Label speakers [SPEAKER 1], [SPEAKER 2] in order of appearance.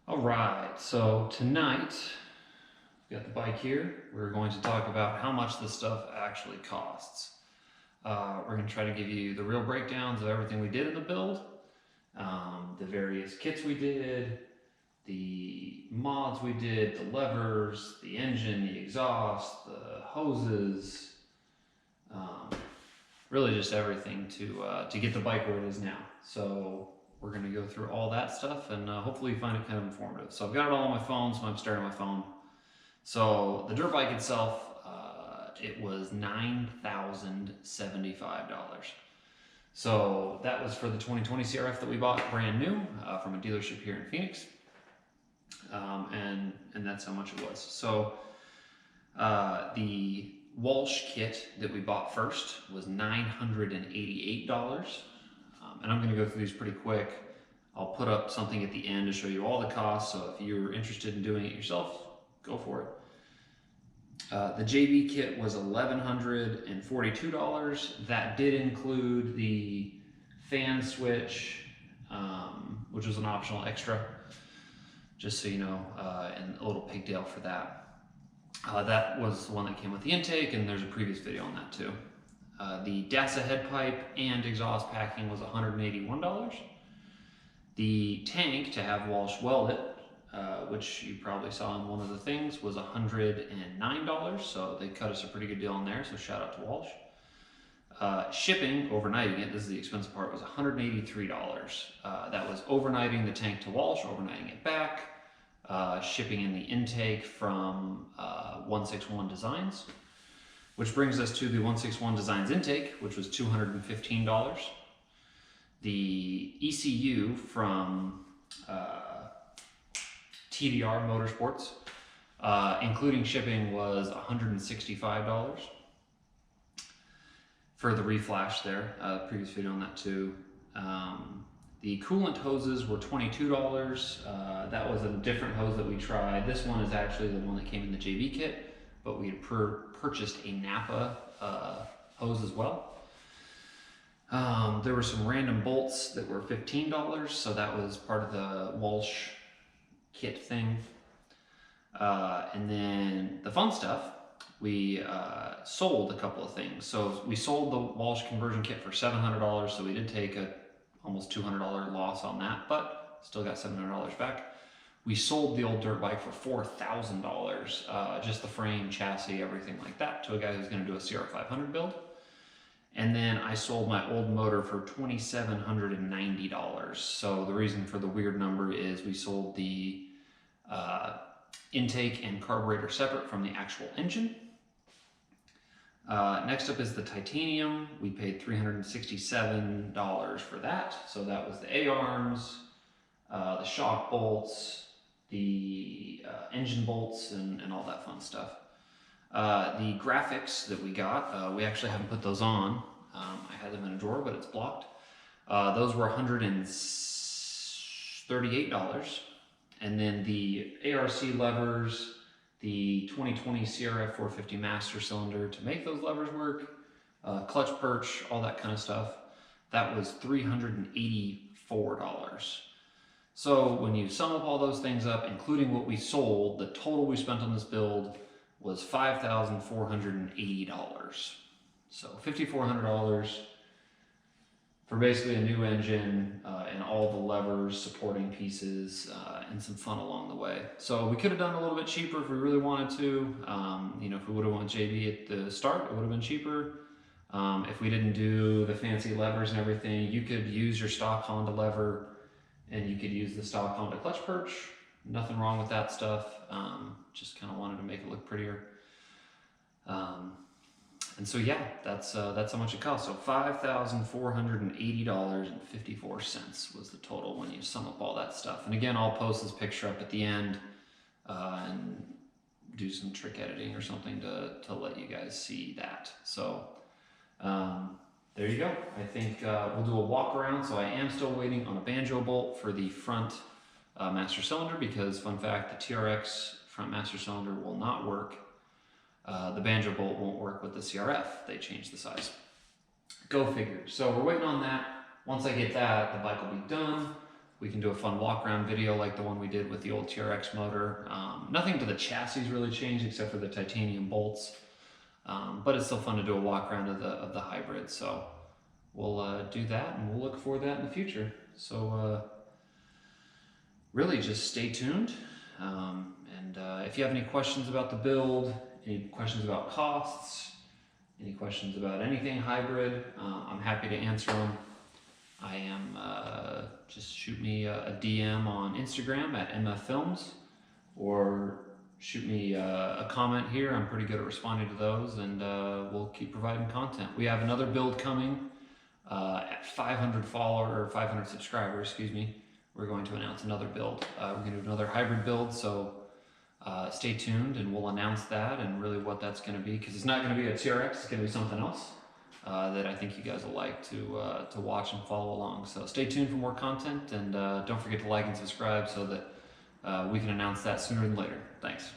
[SPEAKER 1] All right, so tonight, we've got the bike here. We're going to talk about how much this stuff actually costs. We're going to try to give you the real breakdowns of everything we did in the build, the various kits we did, the mods we did, the levers, the engine, the exhaust, the hoses, really just everything to get the bike where it is now. So we're going to go through all that stuff and hopefully you find it kind of informative. So I've got it all on my phone, so I'm starting my phone. So the dirt bike itself, it was $9,075. So that was for the 2020 CRF that we bought brand new from a dealership here in Phoenix. And that's how much it was. So the Walsh kit that we bought first was $988. And I'm going to go through these pretty quick. I'll put up something at the end to show you all the costs, so if you're interested in doing it yourself, go for it. The JB kit was $1,142. That did include the fan switch, which was an optional extra, just so you know, and a little pigtail for that. That was the one that came with the intake, and there's a previous video on that too. The DASA head pipe and exhaust packing was $181. The tank to have Walsh weld it, which you probably saw in one of the things, was $109. So they cut us a pretty good deal on there, so shout out to Walsh. Shipping, overnighting it, this is the expensive part, was $183. That was overnighting the tank to Walsh, overnighting it back, shipping in the intake from 161 Designs. Which brings us to the 161 Designs intake, which was $215. The ECU from TDR Motorsports, including shipping, was $165 for the reflash there. Previous video on that too. The coolant hoses were $22. That was a different hose that we tried. This one is actually the one that came in the JB kit, but we had purchased a Napa hose as well. There were some random bolts that were $15, so that was part of the Walsh kit thing. And then the fun stuff, we sold a couple of things. So we sold the Walsh conversion kit for $700, so we did take a almost $200 loss on that, but still got $700 back. We sold the old dirt bike for $4,000, just the frame, chassis, everything like that, to a guy who's going to do a CR500 build. And then I sold my old motor for $2,790. So the reason for the weird number is we sold the intake and carburetor separate from the actual engine. Next up is the titanium. We paid $367 for that. So that was the A-arms, the shock bolts, the engine bolts, and all that fun stuff. The graphics that we got, we actually haven't put those on. I had them in a drawer, but it's blocked. Those were $138. And then the ARC levers, the 2020 crf450 master cylinder to make those levers work, clutch perch, all that kind of stuff, that was $384. So when you sum up all those things up, including what we sold, the total we spent on this build was $5,480. So $5,400 for basically a new engine and all the levers, supporting pieces, and some fun along the way. So we could have done a little bit cheaper if we really wanted to. You know, if we would have went JB at the start, it would have been cheaper. If we didn't do the fancy levers and everything, you could use your stock Honda lever and you could use the stock Honda clutch perch. Nothing wrong with that stuff. Just kind of wanted to make it look prettier. And so yeah, that's how much it cost. So $5,480.54 was the total when you sum up all that stuff. And again, I'll post this picture up at the end and do some trick editing or something to let you guys see that. So there you go. I think we'll do a walk around. So I am still waiting on a banjo bolt for the front master cylinder because, fun fact, the TRX front master cylinder will not work. The banjo bolt won't work with the CRF. They changed the size. Go figure. So we're waiting on that. Once I get that, the bike will be done. We can do a fun walk around video like the one we did with the old TRX motor. Nothing to the chassis really changed except for the titanium bolts, but it's still fun to do a walk around of the hybrid. So we'll do that, and we'll look for that in the future. So really just stay tuned. If you have any questions about the build, any questions about costs, any questions about anything hybrid, I'm happy to answer them. I am, just shoot me a DM on Instagram at MFFilms, or shoot me a comment here. I'm pretty good at responding to those, and we'll keep providing content. We have another build coming at 500 subscribers, excuse me. We're going to announce another build. We're going to do another hybrid build, so stay tuned, and we'll announce that and really what that's going to be, because it's not going to be a TRX, it's going to be something else that I think you guys will like to watch and follow along. So stay tuned for more content, and don't forget to like and subscribe so that we can announce that sooner than later. Thanks.